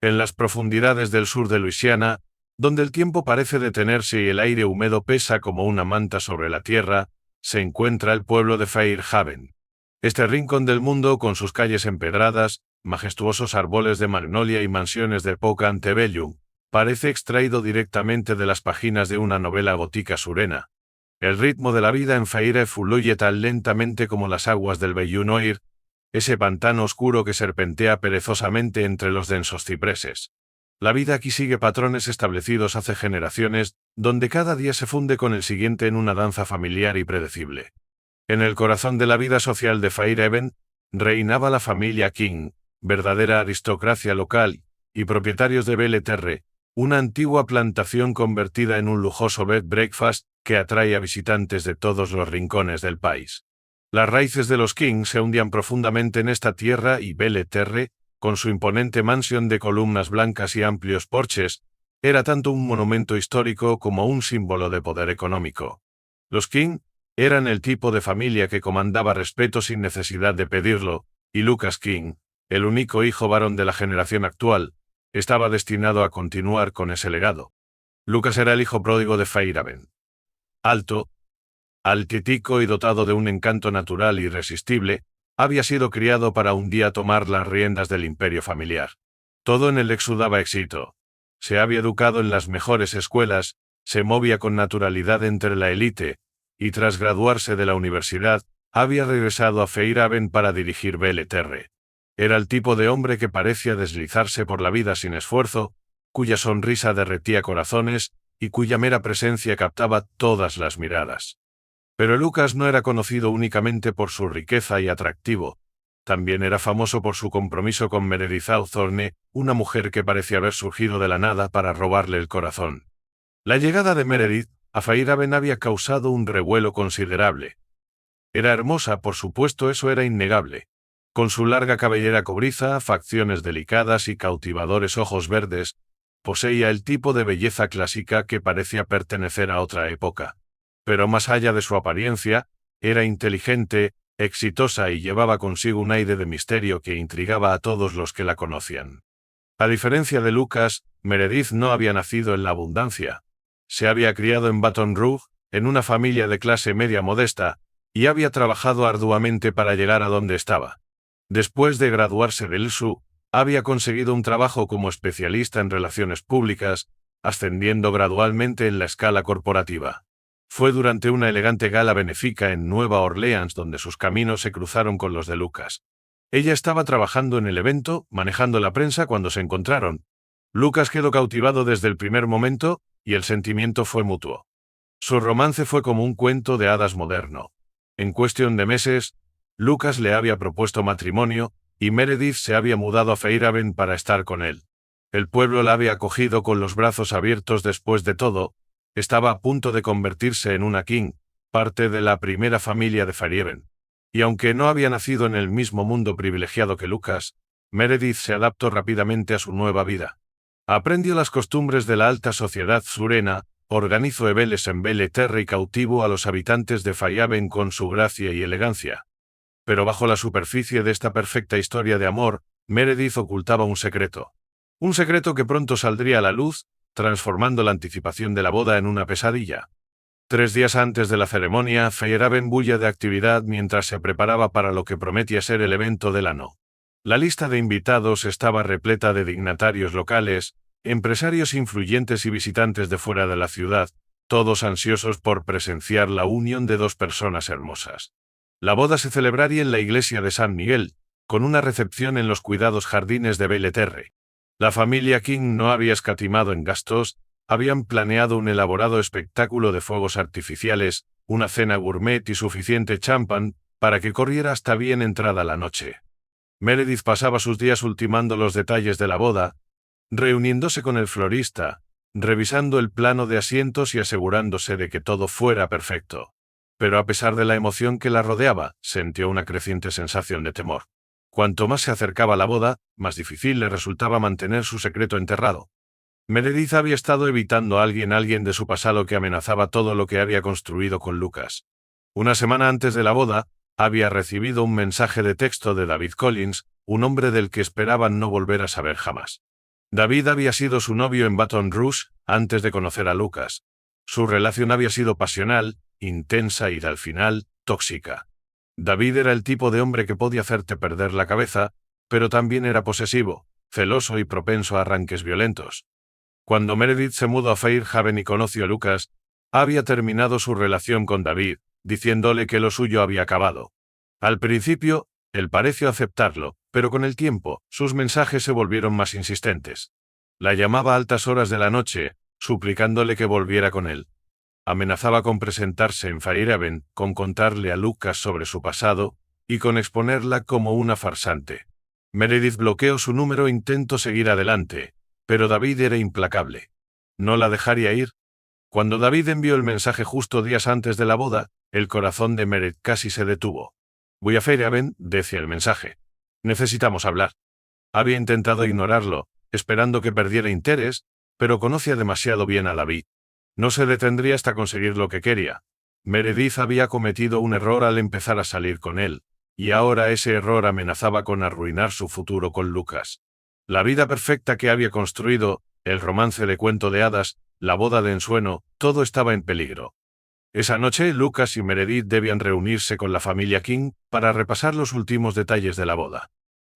En las profundidades del sur de Luisiana, donde el tiempo parece detenerse y el aire húmedo pesa como una manta sobre la tierra, se encuentra el pueblo de Fairhaven. Este rincón del mundo, con sus calles empedradas, majestuosos árboles de magnolia y mansiones de época antebellum, parece extraído directamente de las páginas de una novela gótica surena. El ritmo de la vida en Fairhaven fluye tan lentamente como las aguas del Bayou Noir, ese pantano oscuro que serpentea perezosamente entre los densos cipreses. La vida aquí sigue patrones establecidos hace generaciones, donde cada día se funde con el siguiente en una danza familiar y predecible. En el corazón de la vida social de Fairhaven, reinaba la familia King, verdadera aristocracia local, y propietarios de Belle Terre, una antigua plantación convertida en un lujoso bed breakfast que atrae a visitantes de todos los rincones del país. Las raíces de los King se hundían profundamente en esta tierra y Belle Terre, con su imponente mansión de columnas blancas y amplios porches, era tanto un monumento histórico como un símbolo de poder económico. Los King eran el tipo de familia que comandaba respeto sin necesidad de pedirlo, y Lucas King, el único hijo varón de la generación actual, estaba destinado a continuar con ese legado. Lucas era el hijo pródigo de Fairhaven. Alto, altitico y dotado de un encanto natural irresistible, había sido criado para un día tomar las riendas del imperio familiar. Todo en él exudaba éxito. Se había educado en las mejores escuelas, se movía con naturalidad entre la élite, y tras graduarse de la universidad, había regresado a Fairhaven para dirigir Belle Terre. Era el tipo de hombre que parecía deslizarse por la vida sin esfuerzo, cuya sonrisa derretía corazones, y cuya mera presencia captaba todas las miradas. Pero Lucas no era conocido únicamente por su riqueza y atractivo. También era famoso por su compromiso con Meredith Hawthorne, una mujer que parecía haber surgido de la nada para robarle el corazón. La llegada de Meredith a Fairhaven había causado un revuelo considerable. Era hermosa, por supuesto, eso era innegable. Con su larga cabellera cobriza, facciones delicadas y cautivadores ojos verdes, poseía el tipo de belleza clásica que parecía pertenecer a otra época. Pero más allá de su apariencia, era inteligente, exitosa y llevaba consigo un aire de misterio que intrigaba a todos los que la conocían. A diferencia de Lucas, Meredith no había nacido en la abundancia. Se había criado en Baton Rouge, en una familia de clase media modesta, y había trabajado arduamente para llegar a donde estaba. Después de graduarse del LSU, había conseguido un trabajo como especialista en relaciones públicas, ascendiendo gradualmente en la escala corporativa. Fue durante una elegante gala benéfica en Nueva Orleans donde sus caminos se cruzaron con los de Lucas. Ella estaba trabajando en el evento, manejando la prensa cuando se encontraron. Lucas quedó cautivado desde el primer momento, y el sentimiento fue mutuo. Su romance fue como un cuento de hadas moderno. En cuestión de meses, Lucas le había propuesto matrimonio, y Meredith se había mudado a Fairhaven para estar con él. El pueblo la había acogido con los brazos abiertos después de todo. Estaba a punto de convertirse en una King, parte de la primera familia de Fairhaven. Y aunque no había nacido en el mismo mundo privilegiado que Lucas, Meredith se adaptó rápidamente a su nueva vida. Aprendió las costumbres de la alta sociedad surena, organizó eveles en Belle Terre y cautivó a los habitantes de Fairhaven con su gracia y elegancia. Pero bajo la superficie de esta perfecta historia de amor, Meredith ocultaba un secreto. Un secreto que pronto saldría a la luz, transformando la anticipación de la boda en una pesadilla. 3 días antes de la ceremonia, Fairhaven bulla de actividad mientras se preparaba para lo que prometía ser el evento del año. La lista de invitados estaba repleta de dignatarios locales, empresarios influyentes y visitantes de fuera de la ciudad, todos ansiosos por presenciar la unión de dos personas hermosas. La boda se celebraría en la iglesia de San Miguel, con una recepción en los cuidados jardines de Belle Terre. La familia King no había escatimado en gastos, habían planeado un elaborado espectáculo de fuegos artificiales, una cena gourmet y suficiente champán para que corriera hasta bien entrada la noche. Meredith pasaba sus días ultimando los detalles de la boda, reuniéndose con el florista, revisando el plano de asientos y asegurándose de que todo fuera perfecto. Pero a pesar de la emoción que la rodeaba, sintió una creciente sensación de temor. Cuanto más se acercaba a la boda, más difícil le resultaba mantener su secreto enterrado. Meredith había estado evitando a alguien de su pasado que amenazaba todo lo que había construido con Lucas. Una semana antes de la boda, había recibido un mensaje de texto de David Collins, un hombre del que esperaban no volver a saber jamás. David había sido su novio en Baton Rouge antes de conocer a Lucas. Su relación había sido pasional, intensa y, al final, tóxica. David era el tipo de hombre que podía hacerte perder la cabeza, pero también era posesivo, celoso y propenso a arranques violentos. Cuando Meredith se mudó a Fairhaven y conoció a Lucas, había terminado su relación con David, diciéndole que lo suyo había acabado. Al principio, él pareció aceptarlo, pero con el tiempo, sus mensajes se volvieron más insistentes. La llamaba a altas horas de la noche, suplicándole que volviera con él. Amenazaba con presentarse en Fairhaven, con contarle a Lucas sobre su pasado, y con exponerla como una farsante. Meredith bloqueó su número e intentó seguir adelante, pero David era implacable. No la dejaría ir. Cuando David envió el mensaje justo días antes de la boda, el corazón de Meredith casi se detuvo. «Voy a Fairhaven», decía el mensaje. «Necesitamos hablar». Había intentado ignorarlo, esperando que perdiera interés, pero conocía demasiado bien a David. No se detendría hasta conseguir lo que quería. Meredith había cometido un error al empezar a salir con él, y ahora ese error amenazaba con arruinar su futuro con Lucas. La vida perfecta que había construido, el romance de cuento de hadas, la boda de ensueño, todo estaba en peligro. Esa noche, Lucas y Meredith debían reunirse con la familia King para repasar los últimos detalles de la boda.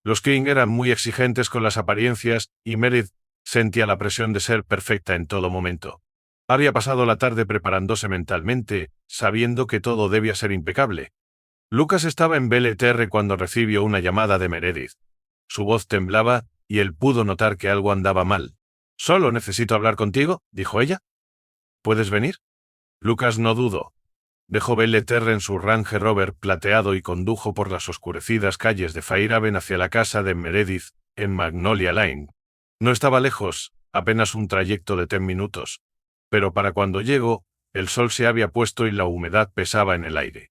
Los King eran muy exigentes con las apariencias, y Meredith sentía la presión de ser perfecta en todo momento. Había pasado la tarde preparándose mentalmente, sabiendo que todo debía ser impecable. Lucas estaba en BLTR cuando recibió una llamada de Meredith. Su voz temblaba, y él pudo notar que algo andaba mal. «Solo necesito hablar contigo», dijo ella. «¿Puedes venir?» Lucas no dudó. Dejó BLTR en su Range Rover plateado y condujo por las oscurecidas calles de Fairhaven hacia la casa de Meredith, en Magnolia Lane. No estaba lejos, apenas un trayecto de 10 minutos. Pero para cuando llegó, el sol se había puesto y la humedad pesaba en el aire.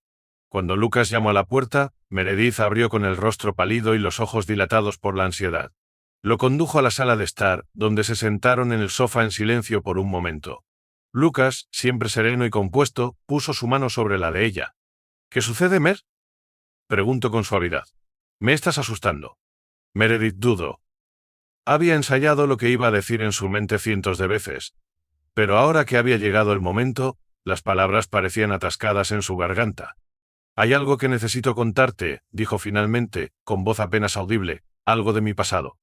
Cuando Lucas llamó a la puerta, Meredith abrió con el rostro pálido y los ojos dilatados por la ansiedad. Lo condujo a la sala de estar, donde se sentaron en el sofá en silencio por un momento. Lucas, siempre sereno y compuesto, puso su mano sobre la de ella. «¿Qué sucede, Mer?», preguntó con suavidad. «Me estás asustando». Meredith dudó. Había ensayado lo que iba a decir en su mente cientos de veces. Pero ahora que había llegado el momento, las palabras parecían atascadas en su garganta. «Hay algo que necesito contarte», dijo finalmente, con voz apenas audible, «algo de mi pasado».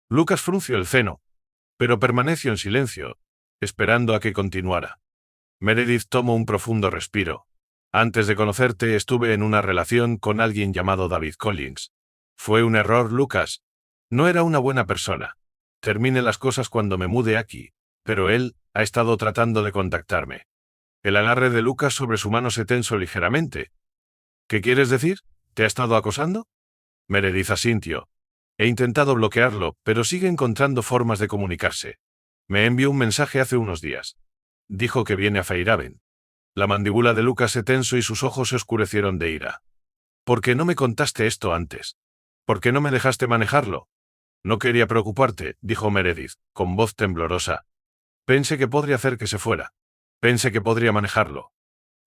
Lucas frunció el ceño, pero permaneció en silencio, esperando a que continuara. Meredith tomó un profundo respiro. «Antes de conocerte estuve en una relación con alguien llamado David Collins. Fue un error, Lucas. No era una buena persona. Terminé las cosas cuando me mudé aquí, pero él ha estado tratando de contactarme». El agarre de Lucas sobre su mano se tensó ligeramente. «¿Qué quieres decir? ¿Te ha estado acosando?» Meredith asintió. «He intentado bloquearlo, pero sigue encontrando formas de comunicarse. Me envió un mensaje hace unos días. Dijo que viene a Fairhaven». La mandíbula de Lucas se tensó y sus ojos se oscurecieron de ira. «¿Por qué no me contaste esto antes? ¿Por qué no me dejaste manejarlo?» «No quería preocuparte», dijo Meredith, con voz temblorosa. «Pensé que podría hacer que se fuera. Pensé que podría manejarlo».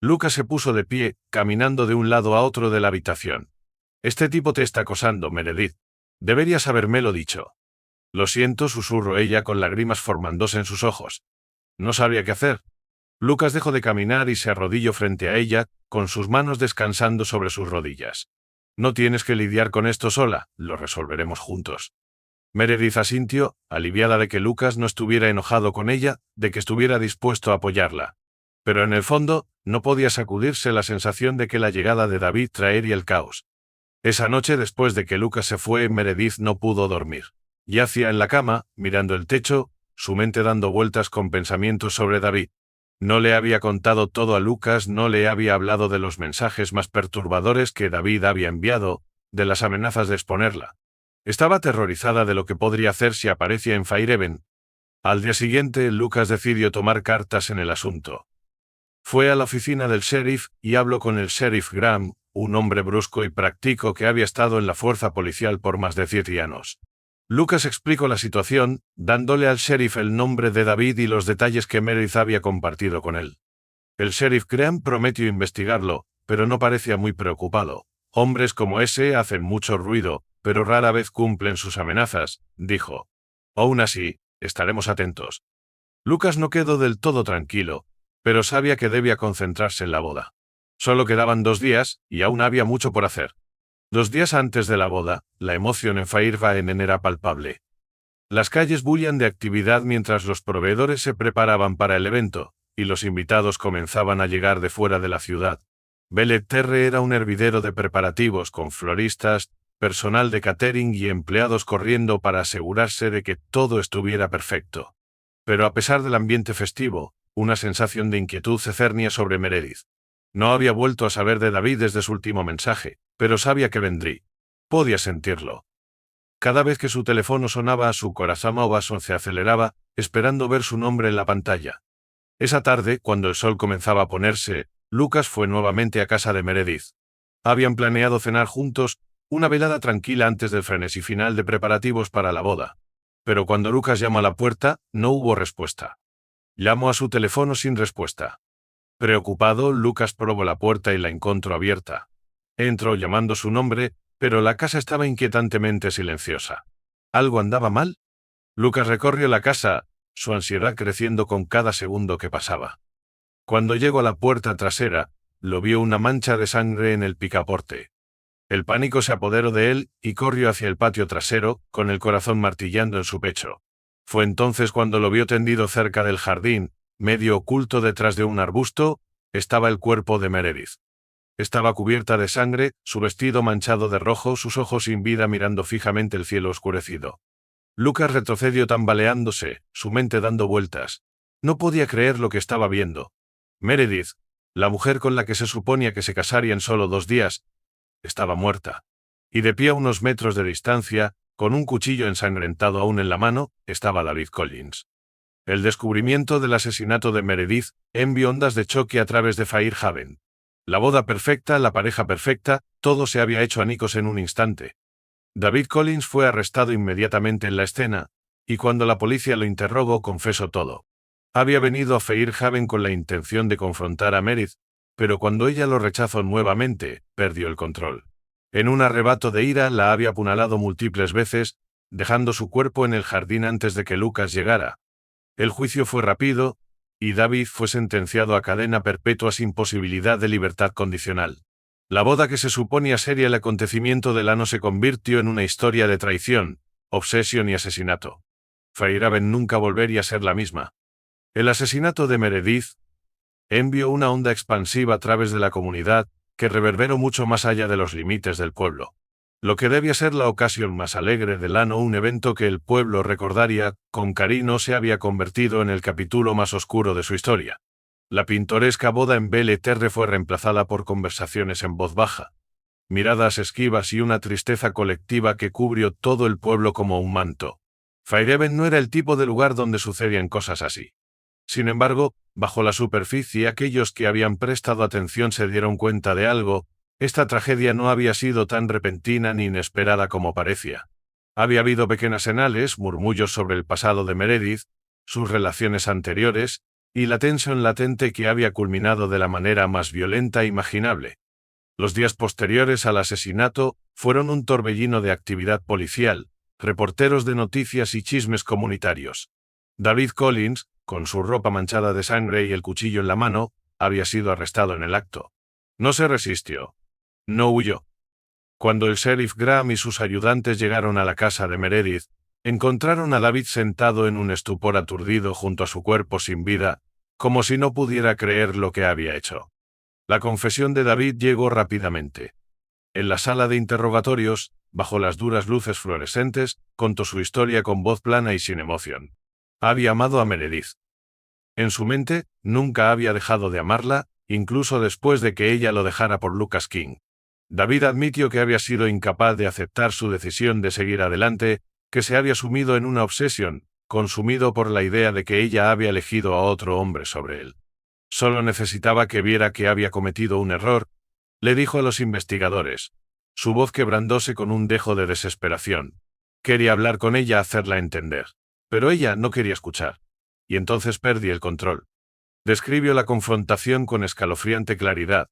Lucas se puso de pie, caminando de un lado a otro de la habitación. «Este tipo te está acosando, Meredith. Deberías habérmelo dicho». «Lo siento», susurró ella con lágrimas formándose en sus ojos. No sabía qué hacer. Lucas dejó de caminar y se arrodilló frente a ella, con sus manos descansando sobre sus rodillas. «No tienes que lidiar con esto sola, lo resolveremos juntos». Meredith asintió, aliviada de que Lucas no estuviera enojado con ella, de que estuviera dispuesto a apoyarla. Pero en el fondo, no podía sacudirse la sensación de que la llegada de David traería el caos. Esa noche, después de que Lucas se fue, Meredith no pudo dormir. Yacía en la cama, mirando el techo, su mente dando vueltas con pensamientos sobre David. No le había contado todo a Lucas, no le había hablado de los mensajes más perturbadores que David había enviado, de las amenazas de exponerla. Estaba aterrorizada de lo que podría hacer si aparecía en Fairhaven. Al día siguiente, Lucas decidió tomar cartas en el asunto. Fue a la oficina del sheriff y habló con el sheriff Graham, un hombre brusco y práctico que había estado en la fuerza policial por más de 7 años. Lucas explicó la situación, dándole al sheriff el nombre de David y los detalles que Meredith había compartido con él. El sheriff Graham prometió investigarlo, pero no parecía muy preocupado. «Hombres como ese hacen mucho ruido, pero rara vez cumplen sus amenazas», dijo. Aún así, estaremos atentos. Lucas no quedó del todo tranquilo, pero sabía que debía concentrarse en la boda. Solo quedaban 2 días, y aún había mucho por hacer. 2 días antes de la boda, la emoción en Fairhaven era palpable. Las calles bullían de actividad mientras los proveedores se preparaban para el evento, y los invitados comenzaban a llegar de fuera de la ciudad. Belle Terre era un hervidero de preparativos con floristas, personal de catering y empleados corriendo para asegurarse de que todo estuviera perfecto. Pero a pesar del ambiente festivo, una sensación de inquietud se cernía sobre Meredith. No había vuelto a saber de David desde su último mensaje, pero sabía que vendría. Podía sentirlo. Cada vez que su teléfono sonaba, su corazón se aceleraba, esperando ver su nombre en la pantalla. Esa tarde, cuando el sol comenzaba a ponerse, Lucas fue nuevamente a casa de Meredith. Habían planeado cenar juntos, una velada tranquila antes del frenesí final de preparativos para la boda. Pero cuando Lucas llamó a la puerta, no hubo respuesta. Llamó a su teléfono sin respuesta. Preocupado, Lucas probó la puerta y la encontró abierta. Entró llamando su nombre, pero la casa estaba inquietantemente silenciosa. ¿Algo andaba mal? Lucas recorrió la casa, su ansiedad creciendo con cada segundo que pasaba. Cuando llegó a la puerta trasera, lo vio una mancha de sangre en el picaporte. El pánico se apoderó de él y corrió hacia el patio trasero, con el corazón martillando en su pecho. Fue entonces cuando lo vio tendido cerca del jardín, medio oculto detrás de un arbusto, estaba el cuerpo de Meredith. Estaba cubierta de sangre, su vestido manchado de rojo, sus ojos sin vida mirando fijamente el cielo oscurecido. Lucas retrocedió tambaleándose, su mente dando vueltas. No podía creer lo que estaba viendo. Meredith, la mujer con la que se suponía que se casaría en solo 2 días, estaba muerta. Y de pie a unos metros de distancia, con un cuchillo ensangrentado aún en la mano, estaba David Collins. El descubrimiento del asesinato de Meredith envió ondas de choque a través de Fairhaven. La boda perfecta, la pareja perfecta, todo se había hecho añicos en un instante. David Collins fue arrestado inmediatamente en la escena, y cuando la policía lo interrogó confesó todo. Había venido a Fairhaven con la intención de confrontar a Meredith, pero cuando ella lo rechazó nuevamente, perdió el control. En un arrebato de ira la había apuñalado múltiples veces, dejando su cuerpo en el jardín antes de que Lucas llegara. El juicio fue rápido, y David fue sentenciado a cadena perpetua sin posibilidad de libertad condicional. La boda que se suponía sería el acontecimiento del ano se convirtió en una historia de traición, obsesión y asesinato. Fairhaven nunca volvería a ser la misma. El asesinato de Meredith envió una onda expansiva a través de la comunidad, que reverberó mucho más allá de los límites del pueblo. Lo que debía ser la ocasión más alegre del año, un evento que el pueblo recordaría con cariño, se había convertido en el capítulo más oscuro de su historia. La pintoresca boda en Belle Terre fue reemplazada por conversaciones en voz baja, miradas esquivas y una tristeza colectiva que cubrió todo el pueblo como un manto. Fairhaven no era el tipo de lugar donde sucedían cosas así. Sin embargo, bajo la superficie, aquellos que habían prestado atención se dieron cuenta de algo: esta tragedia no había sido tan repentina ni inesperada como parecía. Había habido pequeñas señales, murmullos sobre el pasado de Meredith, sus relaciones anteriores, y la tensión latente que había culminado de la manera más violenta imaginable. Los días posteriores al asesinato fueron un torbellino de actividad policial, reporteros de noticias y chismes comunitarios. David Collins, con su ropa manchada de sangre y el cuchillo en la mano, había sido arrestado en el acto. No se resistió. No huyó. Cuando el sheriff Graham y sus ayudantes llegaron a la casa de Meredith, encontraron a David sentado en un estupor aturdido junto a su cuerpo sin vida, como si no pudiera creer lo que había hecho. La confesión de David llegó rápidamente. En la sala de interrogatorios, bajo las duras luces fluorescentes, contó su historia con voz plana y sin emoción. Había amado a Meredith. En su mente, nunca había dejado de amarla, incluso después de que ella lo dejara por Lucas King. David admitió que había sido incapaz de aceptar su decisión de seguir adelante, que se había sumido en una obsesión, consumido por la idea de que ella había elegido a otro hombre sobre él. Solo necesitaba que viera que había cometido un error, le dijo a los investigadores. Su voz quebrantóse con un dejo de desesperación. Quería hablar con ella, hacerla entender. Pero ella no quería escuchar. Y entonces perdí el control. Describió la confrontación con escalofriante claridad.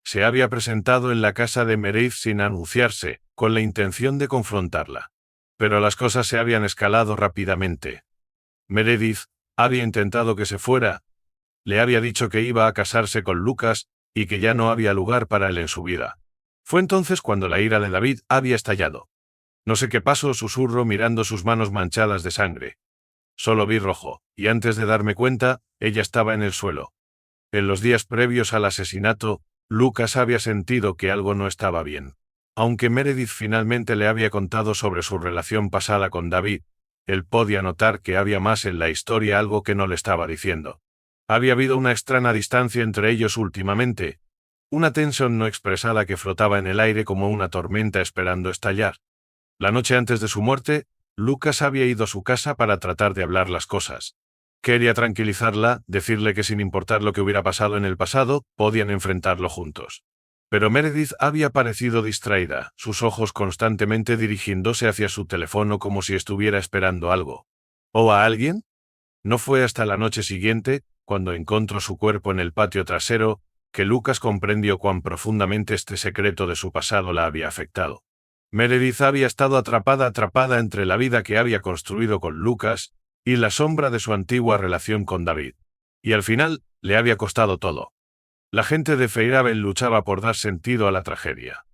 Se había presentado en la casa de Meredith sin anunciarse, con la intención de confrontarla. Pero las cosas se habían escalado rápidamente. Meredith había intentado que se fuera, le había dicho que iba a casarse con Lucas y que ya no había lugar para él en su vida. Fue entonces cuando la ira de David había estallado. No sé qué pasó, susurró mirando sus manos manchadas de sangre. Solo vi rojo, y antes de darme cuenta, ella estaba en el suelo. En los días previos al asesinato, Lucas había sentido que algo no estaba bien. Aunque Meredith finalmente le había contado sobre su relación pasada con David, él podía notar que había más en la historia, algo que no le estaba diciendo. Había habido una extraña distancia entre ellos últimamente, una tensión no expresada que flotaba en el aire como una tormenta esperando estallar. La noche antes de su muerte, Lucas había ido a su casa para tratar de hablar las cosas. Quería tranquilizarla, decirle que sin importar lo que hubiera pasado en el pasado, podían enfrentarlo juntos. Pero Meredith había parecido distraída, sus ojos constantemente dirigiéndose hacia su teléfono como si estuviera esperando algo. ¿O a alguien? No fue hasta la noche siguiente, cuando encontró su cuerpo en el patio trasero, que Lucas comprendió cuán profundamente este secreto de su pasado la había afectado. Meredith había estado atrapada entre la vida que había construido con Lucas y la sombra de su antigua relación con David. Y al final, le había costado todo. La gente de Fairhaven luchaba por dar sentido a la tragedia.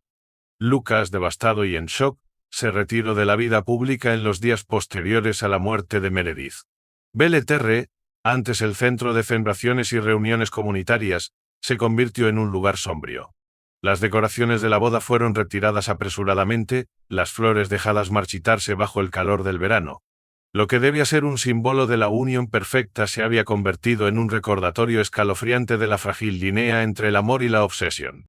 Lucas, devastado y en shock, se retiró de la vida pública en los días posteriores a la muerte de Meredith. Belle-Terre, antes el centro de celebraciones y reuniones comunitarias, se convirtió en un lugar sombrío. Las decoraciones de la boda fueron retiradas apresuradamente, las flores dejadas marchitarse bajo el calor del verano. Lo que debía ser un símbolo de la unión perfecta se había convertido en un recordatorio escalofriante de la frágil línea entre el amor y la obsesión.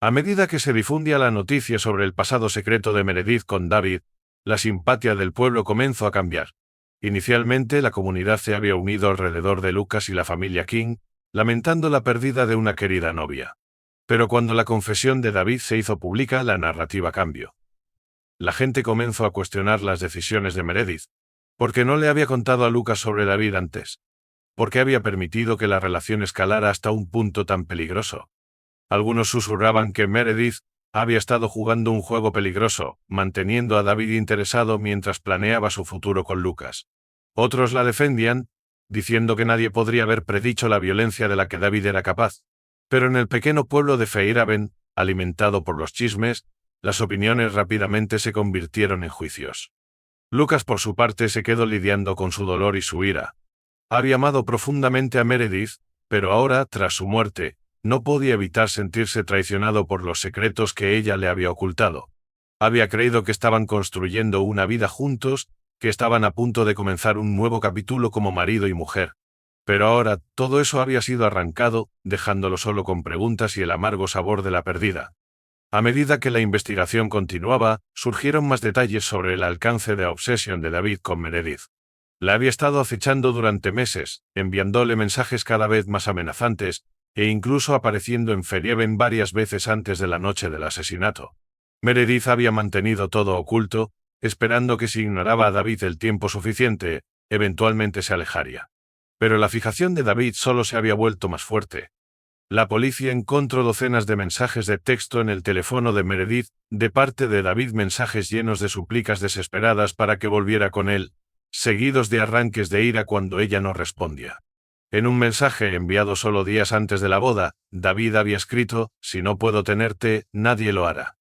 A medida que se difundía la noticia sobre el pasado secreto de Meredith con David, la simpatía del pueblo comenzó a cambiar. Inicialmente la comunidad se había unido alrededor de Lucas y la familia King, lamentando la pérdida de una querida novia. Pero cuando la confesión de David se hizo pública, la narrativa cambió. La gente comenzó a cuestionar las decisiones de Meredith. ¿Por qué no le había contado a Lucas sobre David antes? ¿Por qué había permitido que la relación escalara hasta un punto tan peligroso? Algunos susurraban que Meredith había estado jugando un juego peligroso, manteniendo a David interesado mientras planeaba su futuro con Lucas. Otros la defendían, diciendo que nadie podría haber predicho la violencia de la que David era capaz. Pero en el pequeño pueblo de Fairhaven, alimentado por los chismes, las opiniones rápidamente se convirtieron en juicios. Lucas, por su parte, se quedó lidiando con su dolor y su ira. Había amado profundamente a Meredith, pero ahora, tras su muerte, no podía evitar sentirse traicionado por los secretos que ella le había ocultado. Había creído que estaban construyendo una vida juntos, que estaban a punto de comenzar un nuevo capítulo como marido y mujer. Pero ahora, todo eso había sido arrancado, dejándolo solo con preguntas y el amargo sabor de la pérdida. A medida que la investigación continuaba, surgieron más detalles sobre el alcance de la obsesión de David con Meredith. La había estado acechando durante meses, enviándole mensajes cada vez más amenazantes, e incluso apareciendo en Fairhaven varias veces antes de la noche del asesinato. Meredith había mantenido todo oculto, esperando que si ignoraba a David el tiempo suficiente, eventualmente se alejaría. Pero la fijación de David solo se había vuelto más fuerte. La policía encontró docenas de mensajes de texto en el teléfono de Meredith, de parte de David, mensajes llenos de súplicas desesperadas para que volviera con él, seguidos de arranques de ira cuando ella no respondía. En un mensaje enviado solo días antes de la boda, David había escrito: «Si no puedo tenerte, nadie lo hará».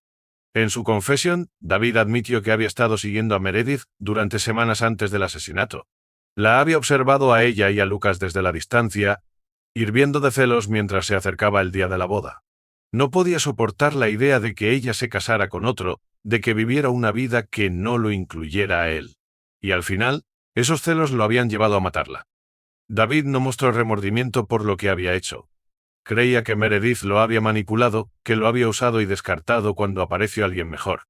En su confesión, David admitió que había estado siguiendo a Meredith durante semanas antes del asesinato. La había observado a ella y a Lucas desde la distancia, hirviendo de celos mientras se acercaba el día de la boda. No podía soportar la idea de que ella se casara con otro, de que viviera una vida que no lo incluyera a él. Y al final, esos celos lo habían llevado a matarla. David no mostró remordimiento por lo que había hecho. Creía que Meredith lo había manipulado, que lo había usado y descartado cuando apareció alguien mejor.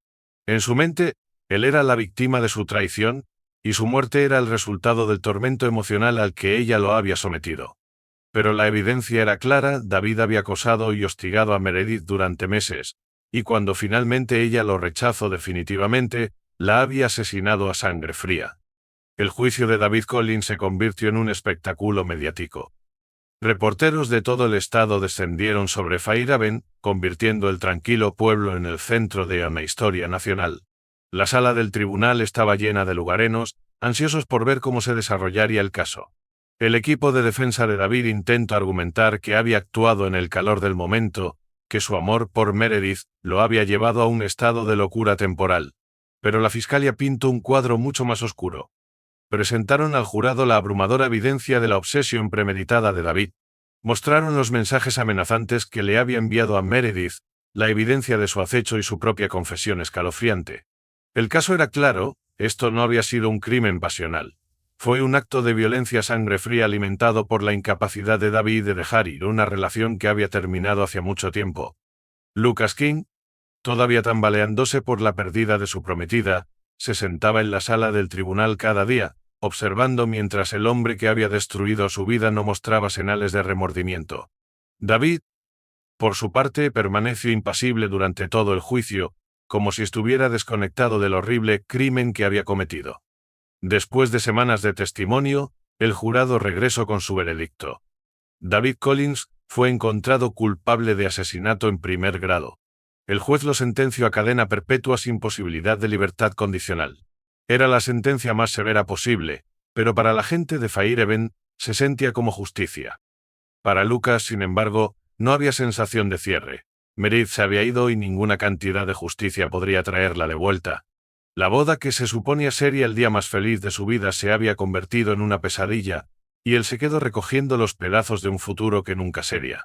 En su mente, él era la víctima de su traición, y su muerte era el resultado del tormento emocional al que ella lo había sometido. Pero la evidencia era clara: David había acosado y hostigado a Meredith durante meses, y cuando finalmente ella lo rechazó definitivamente, la había asesinado a sangre fría. El juicio de David Collins se convirtió en un espectáculo mediático. Reporteros de todo el estado descendieron sobre Fairhaven, convirtiendo el tranquilo pueblo en el centro de una historia nacional. La sala del tribunal estaba llena de lugarenos, ansiosos por ver cómo se desarrollaría el caso. El equipo de defensa de David intentó argumentar que había actuado en el calor del momento, que su amor por Meredith lo había llevado a un estado de locura temporal. Pero la fiscalía pintó un cuadro mucho más oscuro. Presentaron al jurado la abrumadora evidencia de la obsesión premeditada de David. Mostraron los mensajes amenazantes que le había enviado a Meredith, la evidencia de su acecho y su propia confesión escalofriante. El caso era claro, esto no había sido un crimen pasional. Fue un acto de violencia a sangre fría alimentado por la incapacidad de David de dejar ir una relación que había terminado hacía mucho tiempo. Lucas King, todavía tambaleándose por la pérdida de su prometida, se sentaba en la sala del tribunal cada día, observando mientras el hombre que había destruido su vida no mostraba señales de remordimiento. David, por su parte, permaneció impasible durante todo el juicio, como si estuviera desconectado del horrible crimen que había cometido. Después de semanas de testimonio, el jurado regresó con su veredicto. David Collins fue encontrado culpable de asesinato en primer grado. El juez lo sentenció a cadena perpetua sin posibilidad de libertad condicional. Era la sentencia más severa posible, pero para la gente de Fairhaven se sentía como justicia. Para Lucas, sin embargo, no había sensación de cierre. Meredith se había ido y ninguna cantidad de justicia podría traerla de vuelta. La boda que se suponía sería el día más feliz de su vida se había convertido en una pesadilla, y él se quedó recogiendo los pedazos de un futuro que nunca sería.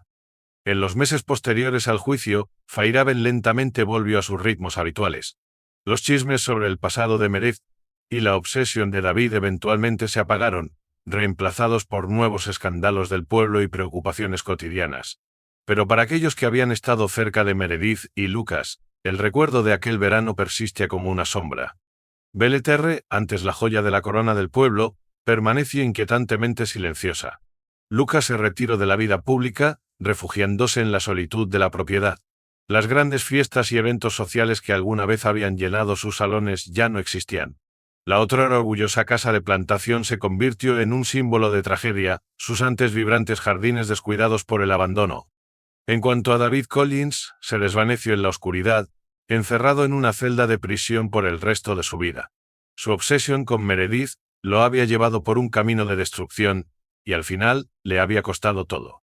En los meses posteriores al juicio, Fairhaven lentamente volvió a sus ritmos habituales. Los chismes sobre el pasado de Meredith y la obsesión de David eventualmente se apagaron, reemplazados por nuevos escándalos del pueblo y preocupaciones cotidianas. Pero para aquellos que habían estado cerca de Meredith y Lucas, el recuerdo de aquel verano persistía como una sombra. Belle Terre, antes la joya de la corona del pueblo, permaneció inquietantemente silenciosa. Lucas se retiró de la vida pública, refugiándose en la solitud de la propiedad. Las grandes fiestas y eventos sociales que alguna vez habían llenado sus salones ya no existían. La otrora orgullosa casa de plantación se convirtió en un símbolo de tragedia, sus antes vibrantes jardines descuidados por el abandono. En cuanto a David Collins, se desvaneció en la oscuridad, encerrado en una celda de prisión por el resto de su vida. Su obsesión con Meredith lo había llevado por un camino de destrucción, y al final le había costado todo.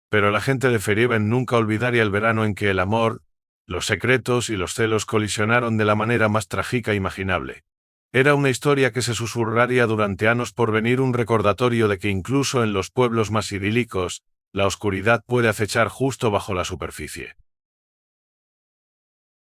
Pero la gente de Fairhaven nunca olvidaría el verano en que el amor, los secretos y los celos colisionaron de la manera más trágica imaginable. Era una historia que se susurraría durante años por venir, un recordatorio de que incluso en los pueblos más idílicos, la oscuridad puede acechar justo bajo la superficie.